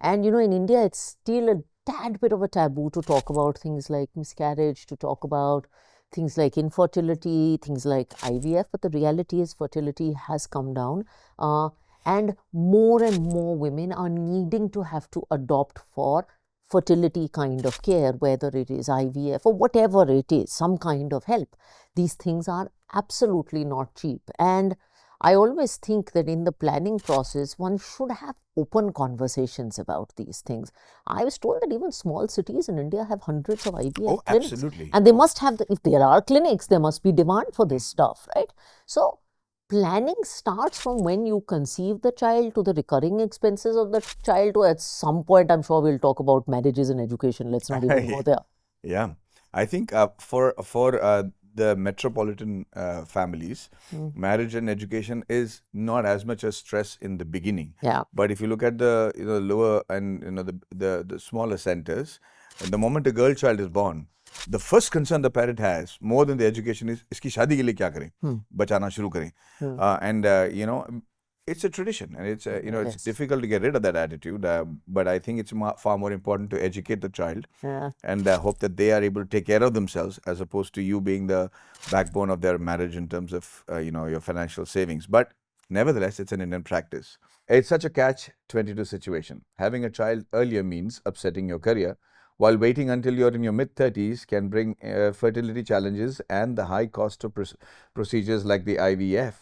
And in India, it's still a tad bit of a taboo to talk about things like miscarriage, to talk about things like infertility, things like IVF. But the reality is fertility has come down. And more women are needing to have to adopt for fertility kind of care, whether it is IVF or whatever it is, some kind of help. These things are absolutely not cheap. And I always think that in the planning process, one should have open conversations about these things. I was told that even small cities in India have hundreds of IVF clinics. Absolutely. And they must have, if there are clinics, there must be demand for this stuff, right? So, planning starts from when you conceive the child to the recurring expenses of the child to at some point, I'm sure we'll talk about marriages and education. Let's not even go there. Yeah, I think for the metropolitan families, marriage and education is not as much a stress in the beginning. Yeah. But if you look at the lower and the smaller centers, the moment a girl child is born, the first concern the parent has more than the education is इसकी शादी के लिए क्या करें, बचाना शुरू करें, and it's a tradition, and it's it's Yes. difficult to get rid of that attitude. But I think it's far more important to educate the child Yeah. and hope that they are able to take care of themselves, as opposed to you being the backbone of their marriage in terms of your financial savings. But nevertheless, it's an Indian practice. It's such a catch-22 situation. Having a child earlier means upsetting your career, while waiting until you're in your mid-30s can bring fertility challenges and the high cost of procedures like the IVF.